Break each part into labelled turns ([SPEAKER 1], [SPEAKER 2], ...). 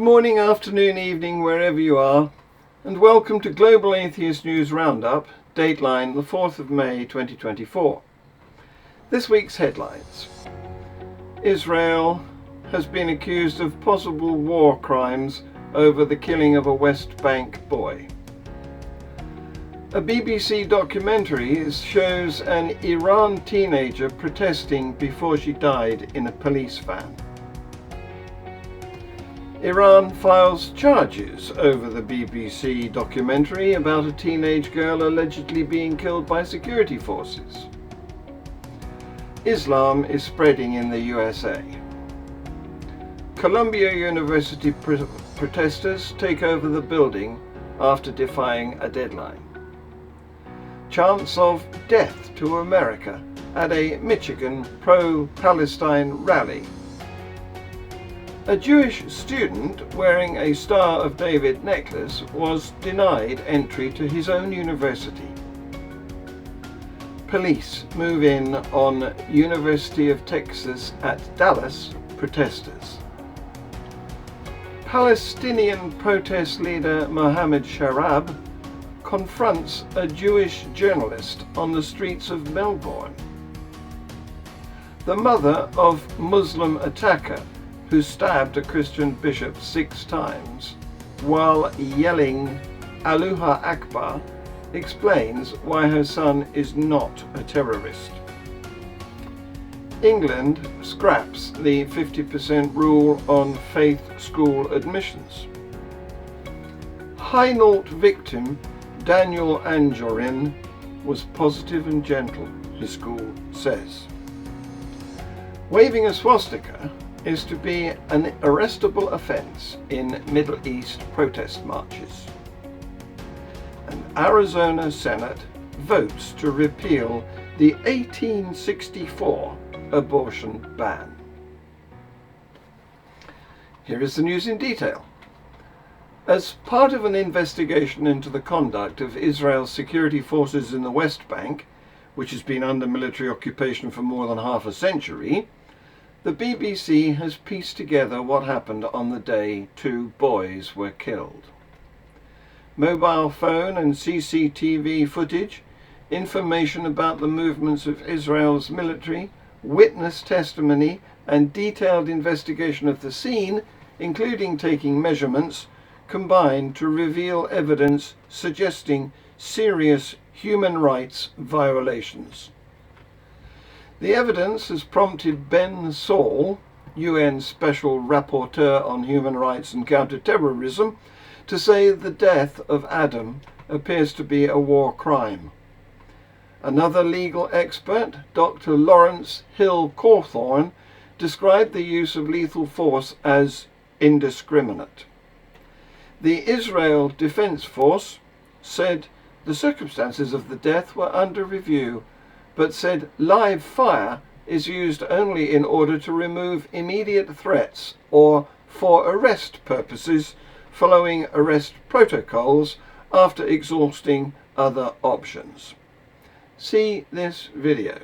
[SPEAKER 1] morning, afternoon, evening, wherever you are, and welcome to Global Atheist News Roundup, dateline the 4th of May 2024. This week's headlines. Israel has been accused of possible war crimes over the killing of a West Bank boy. A BBC documentary shows an Iran teenager protesting before she died in a police van. Iran files charges over the BBC documentary about a teenage girl allegedly being killed by security forces. Islam is spreading in the USA. Columbia University protesters take over the building after defying a deadline. Chants of death to America at a Michigan Pro-Palestine rally. A Jewish student wearing a Star of David necklace was denied entry to his own university. Police move in on University of Texas at Dallas protesters. Palestinian protest leader Mohammad Sharab confronts a Jewish journalist on the streets of Melbourne. The mother of Muslim attacker who stabbed a Christian bishop 6 times while yelling Allahu Akbar explains why her son is not a terrorist. England scraps the 50% rule on faith school admissions. Hainault victim Daniel Anjorin was positive and gentle, the school says. Waving a swastika is to be an arrestable offence in Middle East protest marches. An Arizona Senate votes to repeal the 1864 abortion ban. Here is the news in detail. As part of an investigation into the conduct of Israel's security forces in the West Bank, which has been under military occupation for more than half a century, the BBC has pieced together what happened on the day 2 boys were killed. Mobile phone and CCTV footage, information about the movements of Israel's military, witness testimony, and detailed investigation of the scene, including taking measurements, combined to reveal evidence suggesting serious human rights violations. The evidence has prompted Ben Saul, UN Special Rapporteur on Human Rights and Counter-Terrorism, to say the death of Adam appears to be a war crime. Another legal expert, Dr. Lawrence Hill Cawthorne, described the use of lethal force as indiscriminate. The Israel Defense Force said the circumstances of the death were under review, but said live fire is used only in order to remove immediate threats or for arrest purposes following arrest protocols after exhausting other options. See this video.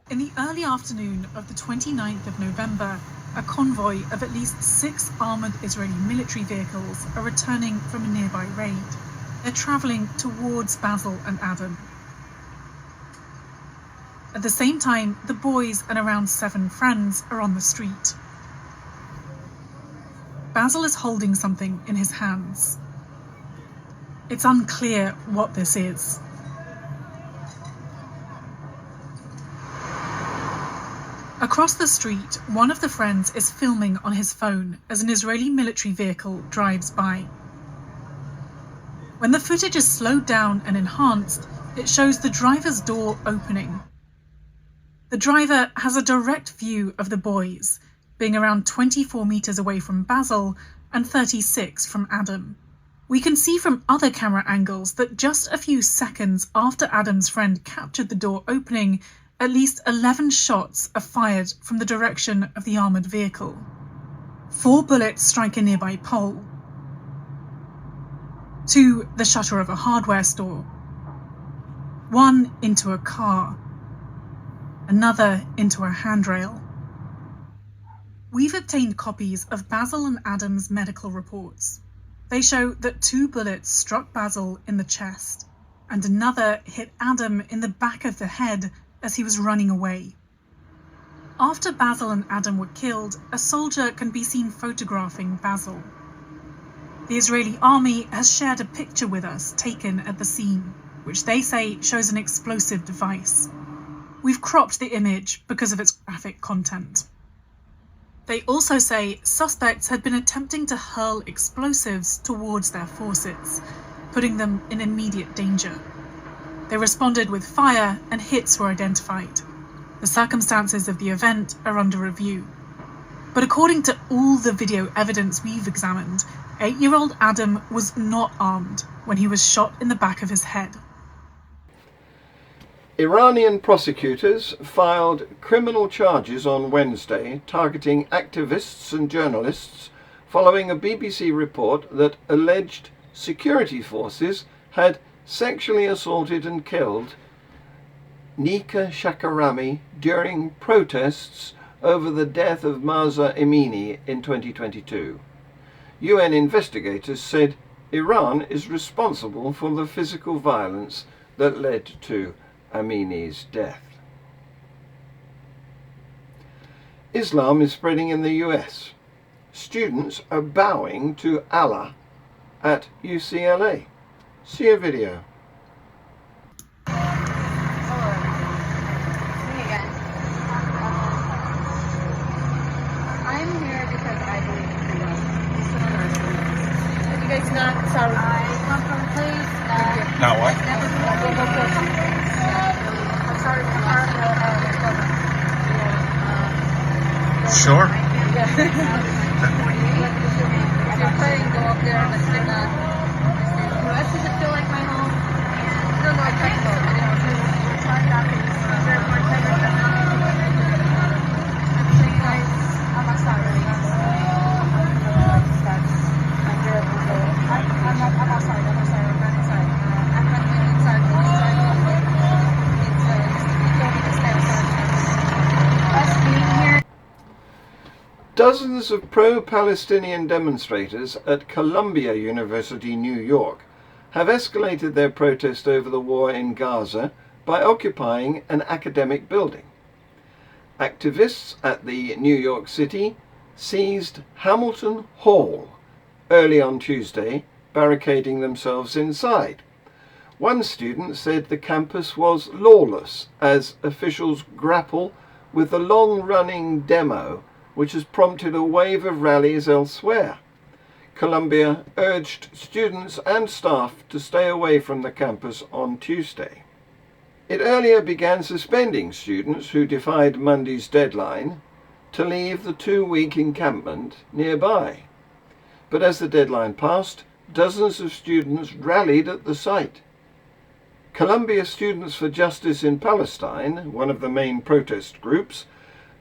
[SPEAKER 2] In the early afternoon of the 29th of November, a convoy of at least 6 armoured Israeli military vehicles are returning from a nearby raid. They're travelling towards Basil and Adam. At the same time, the boys and around 7 friends are on the street. Basil is holding something in his hands. It's unclear what this is. Across the street, one of the friends is filming on his phone as an Israeli military vehicle drives by. When the footage is slowed down and enhanced, it shows the driver's door opening. The driver has a direct view of the boys, being around 24 metres away from Basil and 36 from Adam. We can see from other camera angles that just a few seconds after Adam's friend captured the door opening, at least 11 shots are fired from the direction of the armoured vehicle. 4 bullets strike a nearby pole, 2 the shutter of a hardware store, 1 into a car, another into a handrail. We've obtained copies of Basil and Adam's medical reports. They show that 2 bullets struck Basil in the chest, and another hit Adam in the back of the head as he was running away. After Basil and Adam were killed, a soldier can be seen photographing Basil. The Israeli army has shared a picture with us taken at the scene, which they say shows an explosive device. We've cropped the image because of its graphic content. They also say suspects had been attempting to hurl explosives towards their forces, putting them in immediate danger. They responded with fire and hits were identified. The circumstances of the event are under review. But according to all the video evidence we've examined, 8-year-old Adam was not armed when he was shot in the back of his head.
[SPEAKER 1] Iranian prosecutors filed criminal charges on Wednesday targeting activists and journalists following a BBC report that alleged security forces had sexually assaulted and killed Nika Shakarami during protests over the death of Mahsa Amini in 2022. UN investigators said Iran is responsible for the physical violence that led to Amini's death. Islam is spreading in the US. Students are bowing to Allah at UCLA. See a video.
[SPEAKER 3] I'm here because I believe in freedom. You guys not sorry. I come from a place that
[SPEAKER 4] Not what?
[SPEAKER 3] never been I'm sorry for part of
[SPEAKER 4] Sure.
[SPEAKER 3] if you're praying, go up there, but you're not. The rest does it feel like my home? No, I think so. I'm sorry.
[SPEAKER 1] Dozens of pro-Palestinian demonstrators at Columbia University, New York, have escalated their protest over the war in Gaza by occupying an academic building. Activists at the New York City seized Hamilton Hall early on Tuesday, barricading themselves inside. One student said the campus was lawless as officials grapple with the long-running demo which has prompted a wave of rallies elsewhere. Columbia urged students and staff to stay away from the campus on Tuesday. It earlier began suspending students who defied Monday's deadline to leave the 2-week encampment nearby. But as the deadline passed, dozens of students rallied at the site. Columbia Students for Justice in Palestine, one of the main protest groups,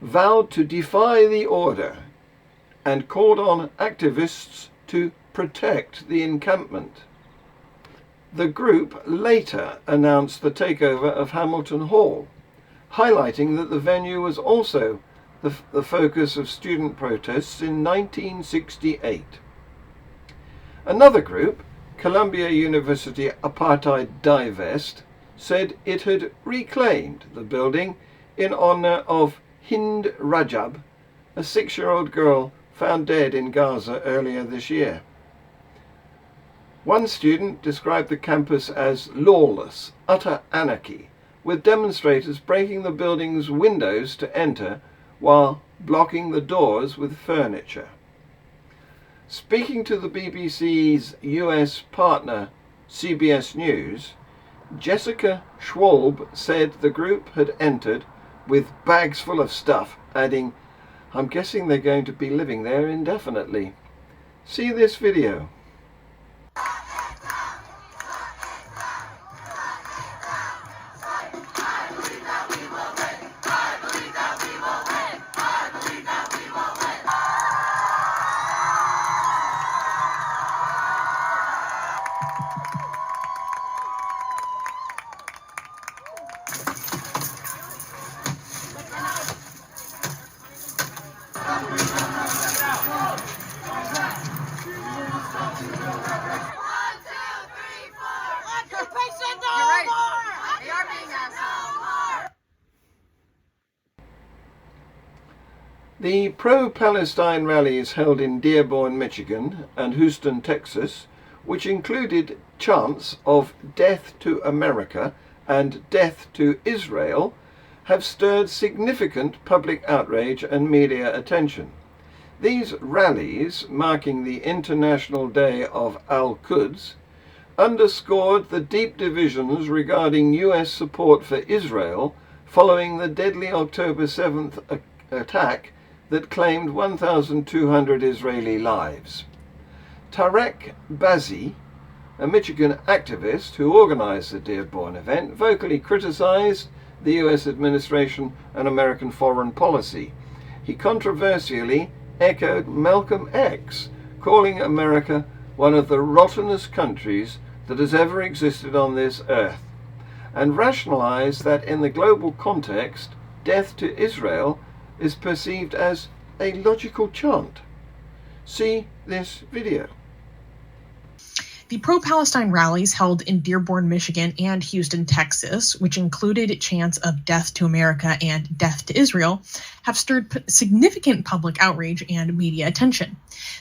[SPEAKER 1] vowed to defy the order and called on activists to protect the encampment. The group later announced the takeover of Hamilton Hall, highlighting that the venue was also the focus of student protests in 1968. Another group, Columbia University Apartheid Divest, said it had reclaimed the building in honor of Hind Rajab, a 6-year-old girl found dead in Gaza earlier this year. One student described the campus as lawless, utter anarchy, with demonstrators breaking the building's windows to enter while blocking the doors with furniture. Speaking to the BBC's US partner CBS News, Jessica Schwalb said the group had entered with bags full of stuff, adding, "I'm guessing they're going to be living there indefinitely." See this video. The pro-Palestine rallies held in Dearborn, Michigan and Houston, Texas, which included chants of "Death to America" and "Death to Israel," have stirred significant public outrage and media attention. These rallies, marking the International Day of Al-Quds, underscored the deep divisions regarding US support for Israel following the deadly October 7th attack that claimed 1,200 Israeli lives. Tarek Bazi, a Michigan activist who organized the Dearborn event, vocally criticized the US administration and American foreign policy. He controversially echoed Malcolm X, calling America one of the rottenest countries that has ever existed on this earth, and rationalized that in the global context, death to Israel is perceived as a logical chant. See this video.
[SPEAKER 5] The pro-Palestine rallies held in Dearborn, Michigan and Houston, Texas, which included chants of "Death to America" and "Death to Israel," have stirred significant public outrage and media attention.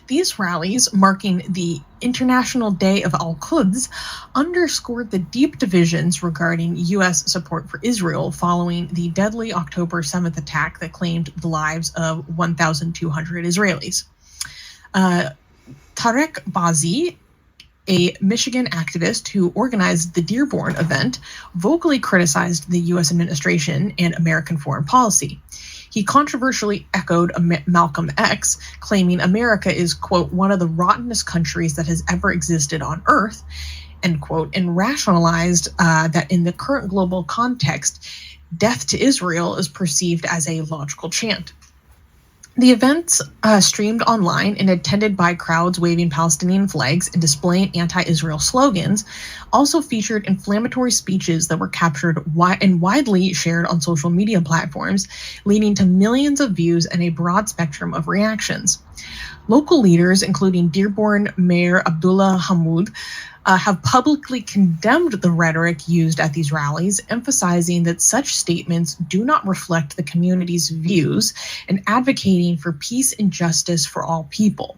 [SPEAKER 5] These rallies, marking the International Day of Al-Quds, underscored the deep divisions regarding U.S. support for Israel following the deadly October 7th attack that claimed the lives of 1,200 Israelis. Tarek Bazi, a Michigan activist who organized the Dearborn event, vocally criticized the U.S. administration and American foreign policy. He controversially echoed Malcolm X, claiming America is, quote, "one of the rottenest countries that has ever existed on Earth," end quote, and rationalized that in the current global context, death to Israel is perceived as a logical chant. The events, streamed online and attended by crowds waving Palestinian flags and displaying anti-Israel slogans, also featured inflammatory speeches that were captured and widely shared on social media platforms, leading to millions of views and a broad spectrum of reactions. Local leaders, including Dearborn Mayor Abdullah Hammoud, have publicly condemned the rhetoric used at these rallies, emphasizing that such statements do not reflect the community's views and advocating for peace and justice for all people.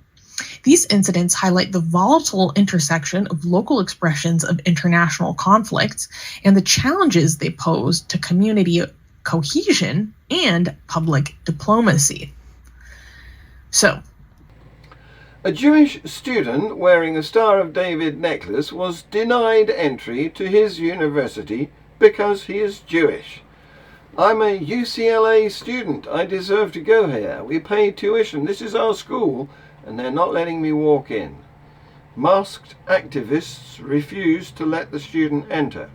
[SPEAKER 5] These incidents highlight the volatile intersection of local expressions of international conflicts and the challenges they pose to community cohesion and public diplomacy. So,
[SPEAKER 1] a Jewish student wearing a Star of David necklace was denied entry to his university because he is Jewish. "I'm a UCLA student. I deserve to go here. We pay tuition. This is our school, and they're not letting me walk in." Masked activists refused to let the student enter.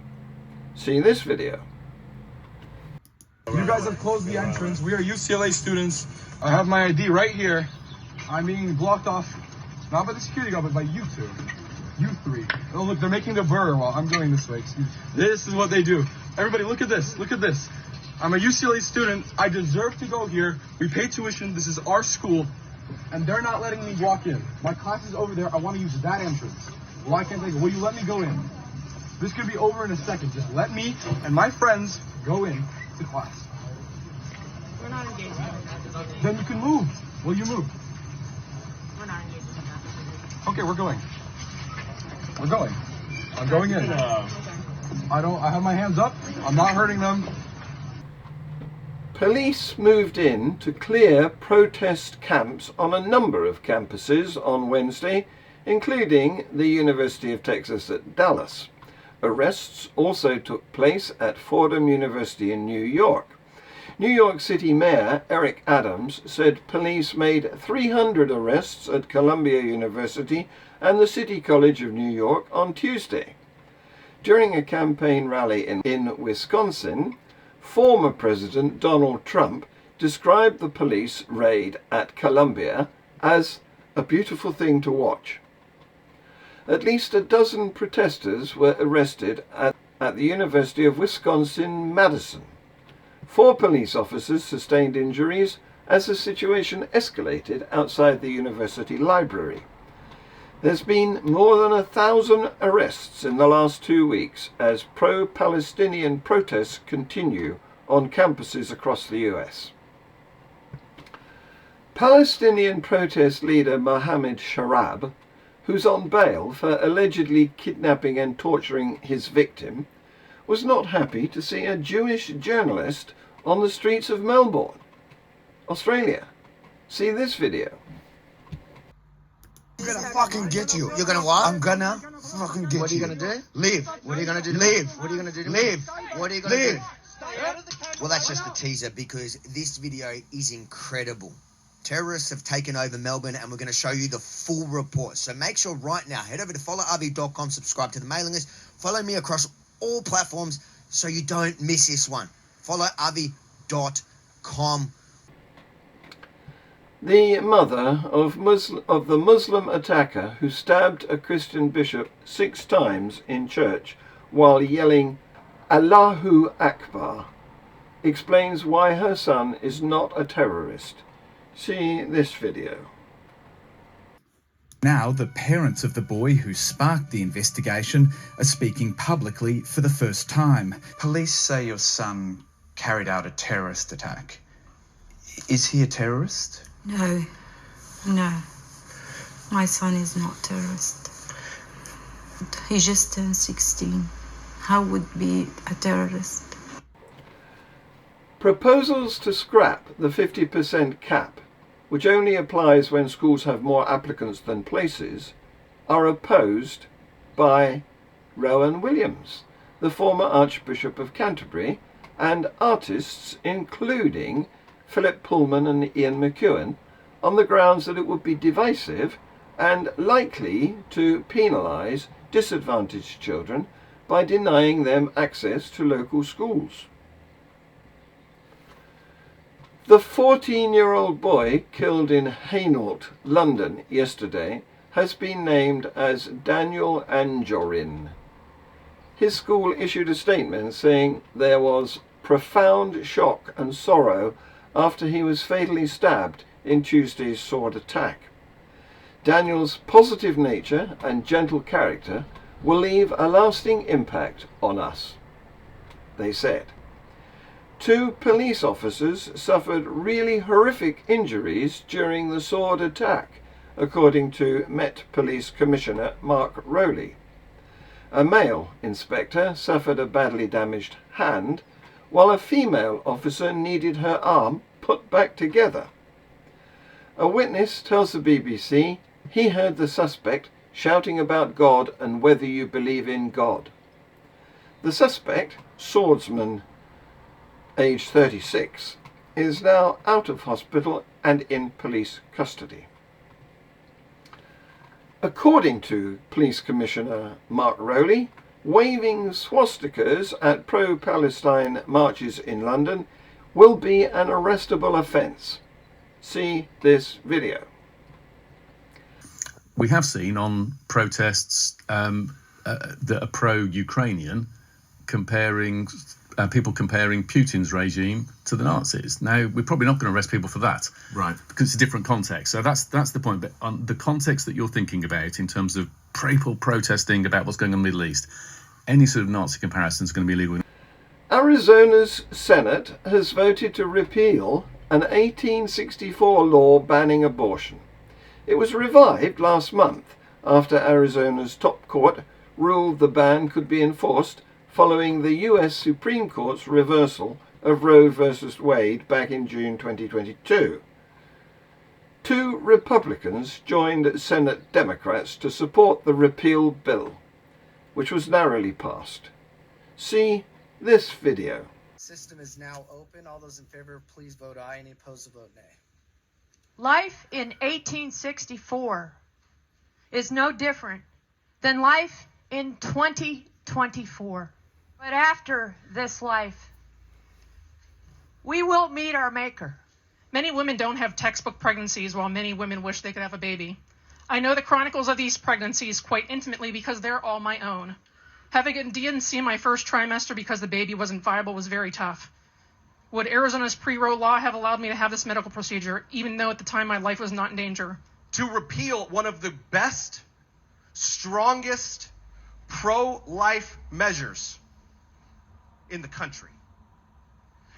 [SPEAKER 1] See this video.
[SPEAKER 6] You guys have closed the entrance. We are UCLA students. I have my ID right here. I'm being blocked off, not by the security guard, but by you two. You three. Oh, look, they're making a burr while I'm going this way. Excuse me. This is what they do. Everybody, look at this. Look at this. I'm a UCLA student. I deserve to go here. We pay tuition. This is our school. And they're not letting me walk in. My class is over there. I want to use that entrance. Why can't they go? Will you let me go in? This could be over in a second. Just let me and my friends go in to class.
[SPEAKER 3] We're not engaging in that.
[SPEAKER 6] Then you can move. Will you move?
[SPEAKER 3] We're not engaging in that.
[SPEAKER 6] Okay, we're going. We're going. I'm going in. I have my hands up. I'm not hurting them.
[SPEAKER 1] Police moved in to clear protest camps on a number of campuses on Wednesday, including the University of Texas at Dallas. Arrests also took place at Fordham University in New York. New York City Mayor Eric Adams said police made 300 arrests at Columbia University and the City College of New York on Tuesday. During a campaign rally in Wisconsin, former President Donald Trump described the police raid at Columbia as a beautiful thing to watch. At least a dozen protesters were arrested at the University of Wisconsin-Madison. 4 police officers sustained injuries as the situation escalated outside the university library. There's been more than 1,000 arrests in the last 2 weeks as pro-Palestinian protests continue on campuses across the US. Palestinian protest leader Mohammad Sharab, who's on bail for allegedly kidnapping and torturing his victim, was not happy to see a Jewish journalist on the streets of Melbourne, Australia. See this video.
[SPEAKER 7] I'm gonna fucking get you. You're gonna what? I'm gonna fucking get you.
[SPEAKER 8] What are you gonna do?
[SPEAKER 7] Leave.
[SPEAKER 8] What are you gonna do?
[SPEAKER 7] Leave.
[SPEAKER 8] What are you gonna do?
[SPEAKER 7] Leave.
[SPEAKER 8] What are you gonna
[SPEAKER 7] Leave.
[SPEAKER 8] do?
[SPEAKER 7] Well, that's just the teaser because this video is incredible. Terrorists have taken over Melbourne and we're going to show you the full report. So make sure right now, head over to followrv.com, subscribe to the mailing list, follow me across all platforms so you don't miss this one. Followrv.com.
[SPEAKER 1] The mother of the Muslim attacker who stabbed a Christian bishop 6 times in church while yelling Allahu Akbar explains why her son is not a terrorist. See this video.
[SPEAKER 9] Now, the parents of the boy who sparked the investigation are speaking publicly for the first time. Police say your son carried out a terrorist attack. Is he a terrorist?
[SPEAKER 10] No. My son is not a terrorist. He just turned 16. How would be a terrorist?
[SPEAKER 1] Proposals to scrap the 50% cap, which only applies when schools have more applicants than places, are opposed by Rowan Williams, the former Archbishop of Canterbury, and artists including Philip Pullman and Ian McEwan, on the grounds that it would be divisive and likely to penalise disadvantaged children by denying them access to local schools. The 14-year-old boy killed in Hainault, London, yesterday has been named as Daniel Anjorin. His school issued a statement saying there was profound shock and sorrow after he was fatally stabbed in Tuesday's sword attack. Daniel's positive nature and gentle character will leave a lasting impact on us, they said. 2 police officers suffered really horrific injuries during the sword attack, according to Met Police Commissioner Mark Rowley. A male inspector suffered a badly damaged hand, while a female officer needed her arm put back together. A witness tells the BBC he heard the suspect shouting about God and whether you believe in God. The suspect, swordsman aged 36, is now out of hospital and in police custody. According to Police Commissioner Mark Rowley, waving swastikas at pro-Palestine marches in London will be an arrestable offence. See this video.
[SPEAKER 11] We have seen on protests that are pro-Ukrainian people comparing Putin's regime to the Nazis. Now, we're probably not going to arrest people for that, right? Because it's a different context. So that's the point. But on the context that you're thinking about in terms of people protesting about what's going on in the Middle East, any sort of Nazi comparison is going to be illegal.
[SPEAKER 1] Arizona's Senate has voted to repeal an 1864 law banning abortion. It was revived last month after Arizona's top court ruled the ban could be enforced following the US Supreme Court's reversal of Roe v. Wade back in June 2022. 2 Republicans joined Senate Democrats to support the repeal bill, which was narrowly passed. See this video.
[SPEAKER 8] System is now open. All those in favor, please vote aye. Any opposed to vote nay.
[SPEAKER 12] Life in 1864 is no different than life in 2024. But after this life, we will meet our Maker.
[SPEAKER 2] Many women don't have textbook pregnancies, while many women wish they could have a baby. I know the chronicles of these pregnancies quite intimately because they're all my own. Having a D&C in my first trimester because the baby wasn't viable was very tough. Would Arizona's pre-Roe law have allowed me to have this medical procedure, even though at the time my life was not in danger?
[SPEAKER 13] To repeal one of the best, strongest pro-life measures in the country.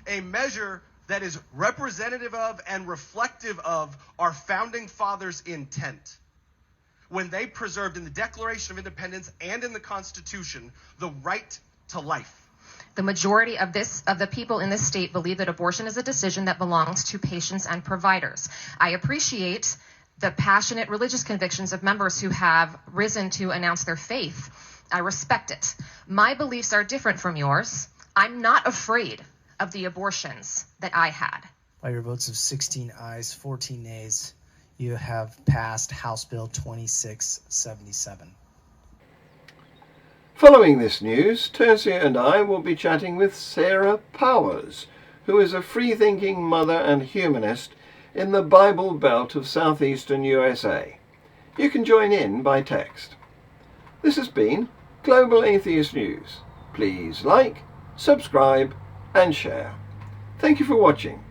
[SPEAKER 13] A measure that is representative of and reflective of our founding fathers' intent when they preserved in the Declaration of Independence and in the Constitution the right to life.
[SPEAKER 14] The majority of the people in this state believe that abortion is a decision that belongs to patients and providers. I appreciate the passionate religious convictions of members who have risen to announce their faith. I respect it. My beliefs are different from yours. I'm not afraid of the abortions that I had.
[SPEAKER 8] By your votes of 16 ayes, 14 nays, you have passed House Bill 2677.
[SPEAKER 1] Following this news, Tercia and I will be chatting with Sarah Powers, who is a free-thinking mother and humanist in the Bible Belt of southeastern USA. You can join in by text. This has been Global Atheist News. Please like, subscribe and share. Thank you for watching.